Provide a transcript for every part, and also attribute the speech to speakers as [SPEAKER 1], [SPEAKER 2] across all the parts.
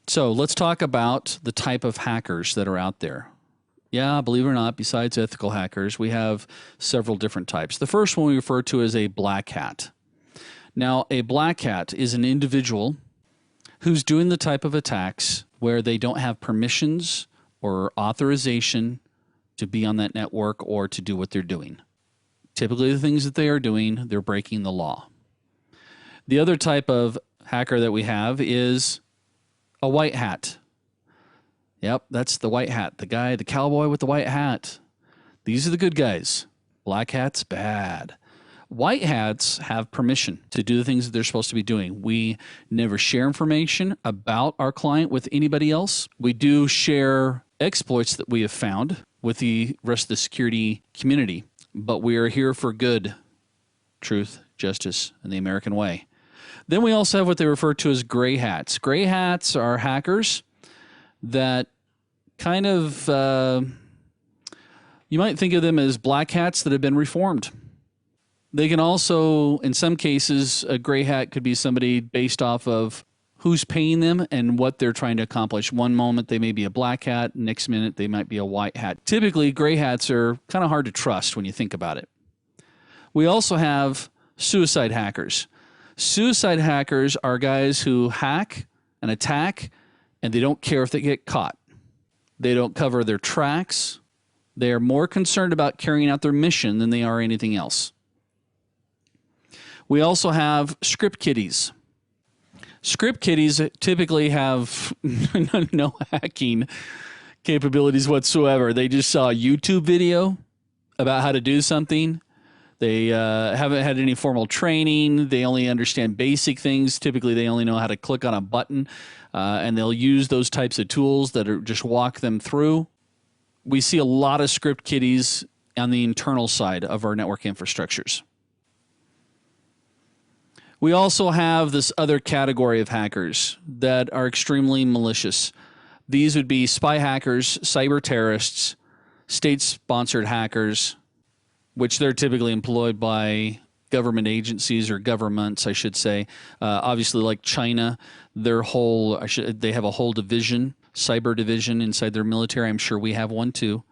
[SPEAKER 1] So let's talk about the type of hackers that are out there. Yeah, believe it or not, besides ethical hackers, we have several different types. The first one we refer to as a black hat. Now, a black hat is an individual who's doing the type of attacks where they don't have permissions or authorization to be on that network or to do what they're doing. Typically, the things that they are doing, they're breaking the law. The other type of hacker that we have is a white hat. Yep, that's the white hat. The guy, the cowboy with the white hat. These are the good guys. Black hats, bad. White hats have permission to do the things that they're supposed to be doing. We never share information about our client with anybody else. We do share exploits that we have found with the rest of the security community, but we are here for good, truth, justice, and the American way. Then we also have what they refer to as gray hats. Gray hats are hackers that kind of, you might think of them as black hats that have been reformed. They can also, in some cases, a gray hat could be somebody based off of who's paying them and what they're trying to accomplish. One moment they may be a black hat, next minute they might be a white hat. Typically, gray hats are kind of hard to trust when you think about it. We also have suicide hackers. Suicide hackers are guys who hack and attack, and they don't care if they get caught. They don't cover their tracks. They are more concerned about carrying out their mission than they are anything else. We also have script kiddies. Script kiddies typically have no hacking capabilities whatsoever. They just saw a YouTube video about how to do something. They haven't had any formal training. They only understand basic things. Typically, they only know how to click on a button, and they'll use those types of tools that are just walk them through. We see a lot of script kiddies on the internal side of our network infrastructures. We also have this other category of hackers that are extremely malicious. These would be spy hackers, cyber terrorists, state-sponsored hackers, which they're typically employed by government agencies or governments, I should say. Obviously, like China, they have a whole division, cyber division inside their military. I'm sure we have one too.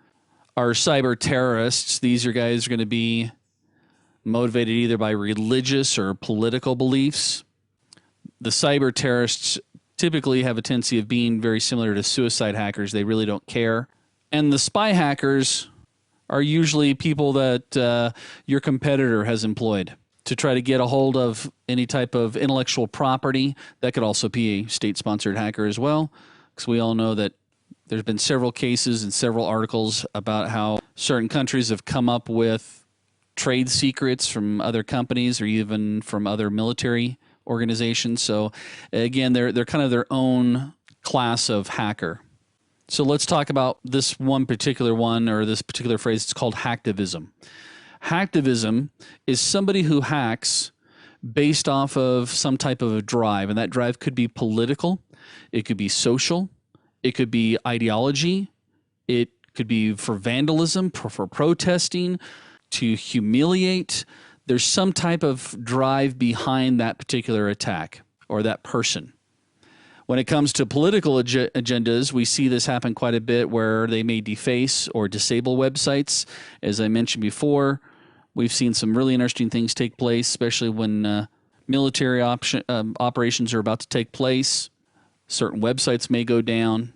[SPEAKER 1] Our cyber terrorists, these are guys who are going to be motivated either by religious or political beliefs. The cyber terrorists typically have a tendency of being very similar to suicide hackers. They really don't care. And the spy hackers are usually people that your competitor has employed to try to get a hold of any type of intellectual property. That could also be a state-sponsored hacker as well, because we all know that there's been several cases and several articles about how certain countries have come up with trade secrets from other companies or even from other military organizations. So again, they're kind of their own class of hacker. So let's talk about this one particular one, or this particular phrase. It's called hacktivism. Hacktivism is somebody who hacks based off of some type of a drive, and that drive could be political, it could be social, it could be ideology, it could be for vandalism, for protesting, to humiliate. There's some type of drive behind that particular attack or that person. When it comes to political agendas, we see this happen quite a bit where they may deface or disable websites. As I mentioned before, we've seen some really interesting things take place, especially when military operations are about to take place. Certain websites may go down.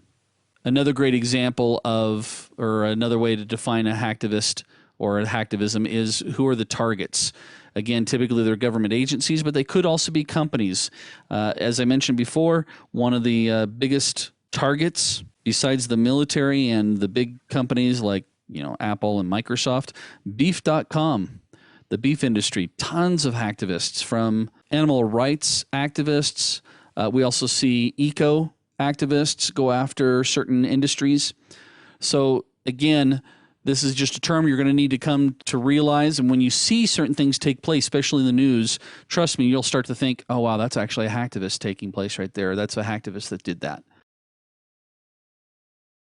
[SPEAKER 1] Another great example of, or another way to define a hacktivist or a hacktivism is who are the targets. Again, typically they're government agencies, but they could also be companies. As I mentioned before, one of the biggest targets besides the military and the big companies like Apple and Microsoft, beef.com, the beef industry, tons of hacktivists, from animal rights activists. We also see eco activists go after certain industries. So again, this is just a term you're going to need to come to realize. And when you see certain things take place, especially in the news, trust me, you'll start to think, oh, wow, that's actually a hacktivist taking place right there. That's a hacktivist that did that.